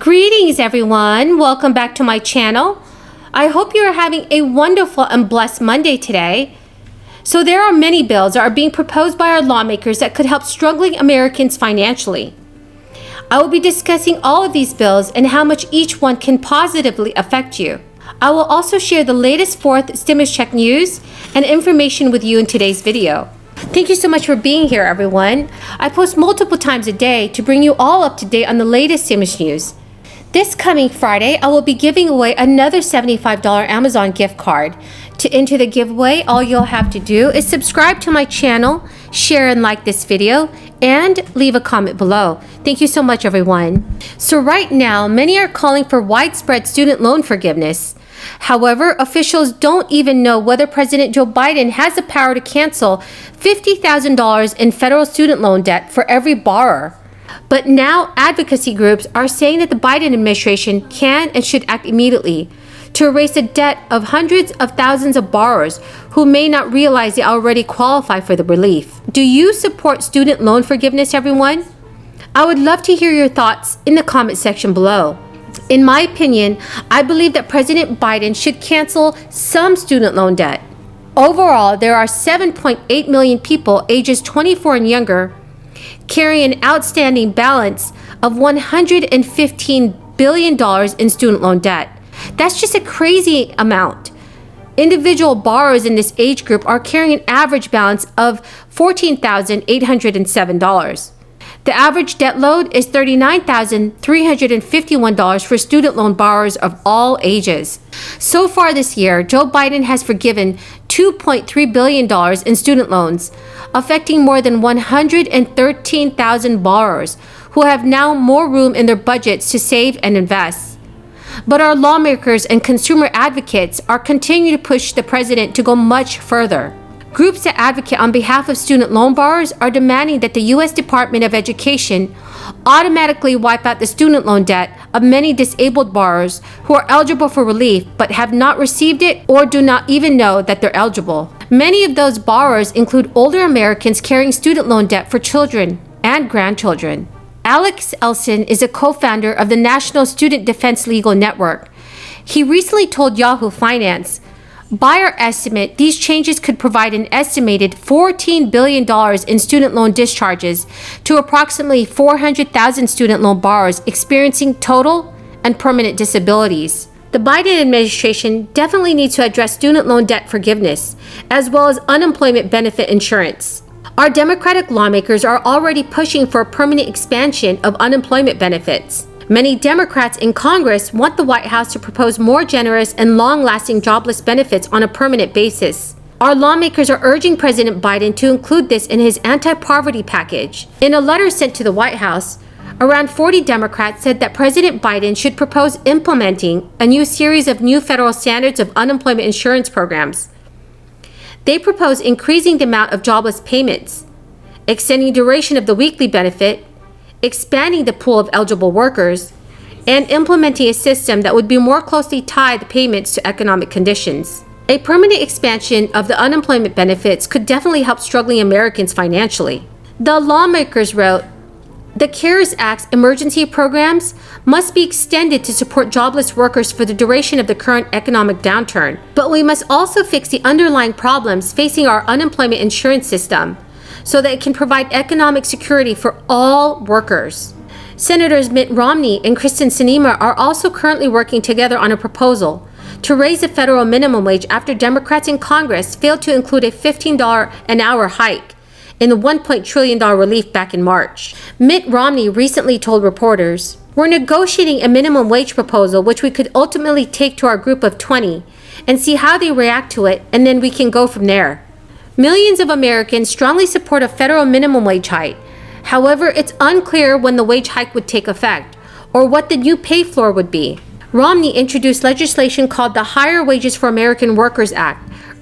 Greetings everyone, welcome back to my channel. I hope you are having a wonderful and blessed Monday today. So there are many bills that are being proposed by our lawmakers that could help struggling Americans financially. I will be discussing all of these bills and how much each one can positively affect you. I will also share the latest fourth stimulus check news and information with you in today's video. Thank you so much for being here everyone. I post multiple times a day to bring you all up to date on the latest stimulus news. This coming Friday, I will be giving away another $75 Amazon gift card. To enter the giveaway, all you'll have to do is subscribe to my channel, share and like this video, and leave a comment below. Thank you so much, everyone. So right now, many are calling for widespread student loan forgiveness. However, officials don't even know whether President Joe Biden has the power to cancel $50,000 in federal student loan debt for every borrower. But now advocacy groups are saying that the Biden administration can and should act immediately to erase the debt of hundreds of thousands of borrowers who may not realize they already qualify for the relief. Do you support student loan forgiveness, everyone? I would love to hear your thoughts in the comment section below. In my opinion, I believe that President Biden should cancel some student loan debt. Overall, there are 7.8 million people ages 24 and younger carrying an outstanding balance of $115 billion in student loan debt. That's just a crazy amount. Individual borrowers in this age group are carrying an average balance of $14,807. The average debt load is $39,351 for student loan borrowers of all ages. So far this year, Joe Biden has forgiven $2.3 billion in student loans, affecting more than 113,000 borrowers who have now more room in their budgets to save and invest. But our lawmakers and consumer advocates are continuing to push the president to go much further. Groups that advocate on behalf of student loan borrowers are demanding that the U.S. Department of Education automatically wipe out the student loan debt of many disabled borrowers who are eligible for relief but have not received it or do not even know that they're eligible. Many of those borrowers include older Americans carrying student loan debt for children and grandchildren. Alex Elson is a co-founder of the National Student Defense Legal Network. He recently told Yahoo Finance, "By our estimate, these changes could provide an estimated $14 billion in student loan discharges to approximately 400,000 student loan borrowers experiencing total and permanent disabilities." The Biden administration definitely needs to address student loan debt forgiveness, as well as unemployment benefit insurance. Our Democratic lawmakers are already pushing for a permanent expansion of unemployment benefits. Many Democrats in Congress want the White House to propose more generous and long-lasting jobless benefits on a permanent basis. Our lawmakers are urging President Biden to include this in his anti-poverty package. In a letter sent to the White House, around 40 Democrats said that President Biden should propose implementing a new series of new federal standards of unemployment insurance programs. They propose increasing the amount of jobless payments, extending duration of the weekly benefit, expanding the pool of eligible workers, and implementing a system that would be more closely tied the payments to economic conditions. A permanent expansion of the unemployment benefits could definitely help struggling Americans financially. The lawmakers wrote, "The CARES Act's emergency programs must be extended to support jobless workers for the duration of the current economic downturn, but we must also fix the underlying problems facing our unemployment insurance system, so that it can provide economic security for all workers." Senators Mitt Romney and Kristen Sinema are also currently working together on a proposal to raise the federal minimum wage after Democrats in Congress failed to include a $15 an hour hike in the $1 trillion relief back in March. Mitt Romney recently told reporters, "We're negotiating a minimum wage proposal which we could ultimately take to our group of 20 and see how they react to it, and then we can go from there." Millions of Americans strongly support a federal minimum wage hike. However, it's unclear when the wage hike would take effect or what the new pay floor would be. Romney introduced legislation called the Higher Wages for American Workers Act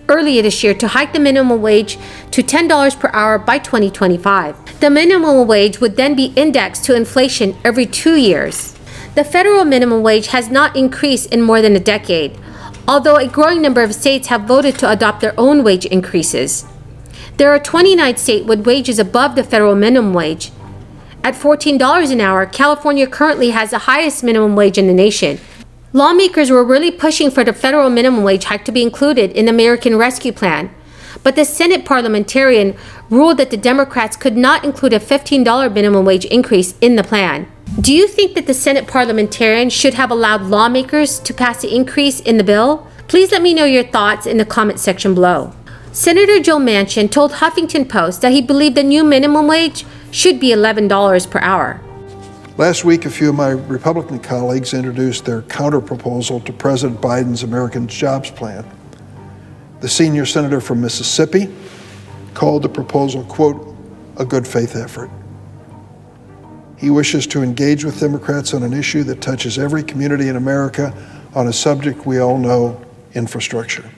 earlier this year to hike the minimum wage to $10 per hour by 2025. The minimum wage would then be indexed to inflation every 2 years. The federal minimum wage has not increased in more than a decade, although a growing number of states have voted to adopt their own wage increases. There are 29 states with wages above the federal minimum wage, At $14 an hour, California currently has the highest minimum wage in the nation. Lawmakers were really pushing for the federal minimum wage hike to be included in the American Rescue Plan. But the Senate parliamentarian ruled that the Democrats could not include a $15 minimum wage increase in the plan. Do you think that the Senate parliamentarian should have allowed lawmakers to pass the increase in the bill? Please let me know your thoughts in the comment section below. Senator Joe Manchin told Huffington Post that he believed the new minimum wage should be $11 per hour. Last week, a few of my Republican colleagues introduced their counterproposal to President Biden's American Jobs Plan. The senior senator from Mississippi called the proposal, quote, a good faith effort. He wishes to engage with Democrats on an issue that touches every community in America on a subject we all know, infrastructure.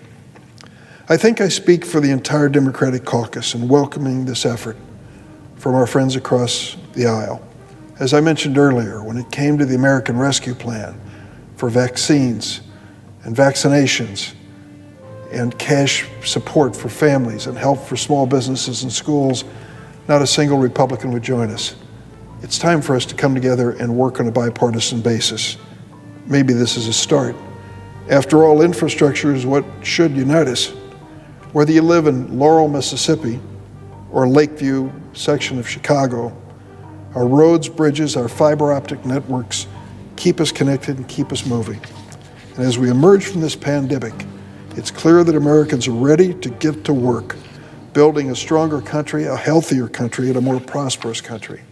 I think I speak for the entire Democratic caucus in welcoming this effort from our friends across the aisle. As I mentioned earlier, when it came to the American Rescue Plan for vaccines and vaccinations and cash support for families and help for small businesses and schools, not a single Republican would join us. It's time for us to come together and work on a bipartisan basis. Maybe this is a start. After all, infrastructure is what should unite us. Whether you live in Laurel, Mississippi, or Lakeview section of Chicago, our roads, bridges, our fiber optic networks keep us connected and keep us moving. And as we emerge from this pandemic, it's clear that Americans are ready to get to work, building a stronger country, a healthier country, and a more prosperous country.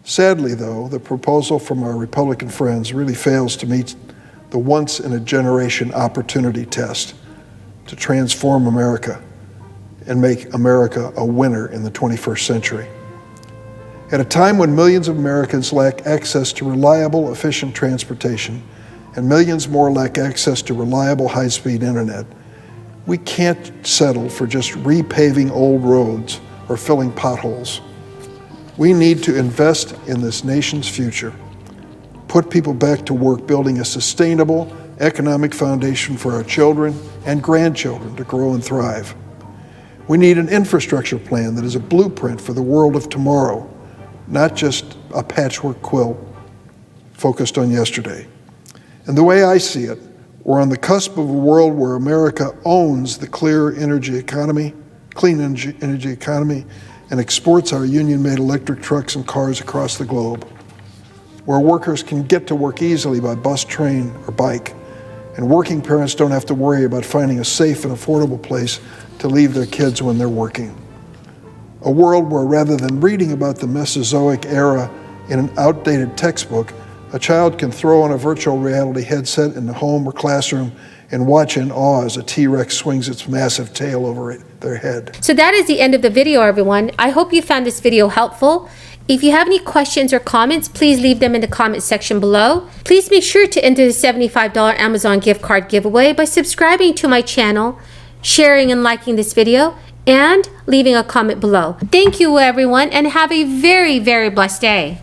Sadly, though, the proposal from our Republican friends really fails to meet the once-in-a-generation opportunity test to transform America and make America a winner in the 21st century. At a time when millions of Americans lack access to reliable, efficient transportation, and millions more lack access to reliable, high-speed internet, we can't settle for just repaving old roads or filling potholes. We need to invest in this nation's future, put people back to work building a sustainable economic foundation for our children and grandchildren to grow and thrive. We need an infrastructure plan that is a blueprint for the world of tomorrow, not just a patchwork quilt focused on yesterday. And the way I see it, we're on the cusp of a world where America owns the clean energy economy, and exports our union-made electric trucks and cars across the globe, where workers can get to work easily by bus, train, or bike, and working parents don't have to worry about finding a safe and affordable place to leave their kids when they're working. A world where rather than reading about the Mesozoic era in an outdated textbook, a child can throw on a virtual reality headset in the home or classroom and watch in awe as a T-Rex swings its massive tail over their head. So that is the end of the video, everyone. I hope you found this video helpful. If you have any questions or comments, please leave them in the comment section below. Please make sure to enter the $75 Amazon gift card giveaway by subscribing to my channel, sharing and liking this video, and leaving a comment below. Thank you, everyone, and have a very, very blessed day.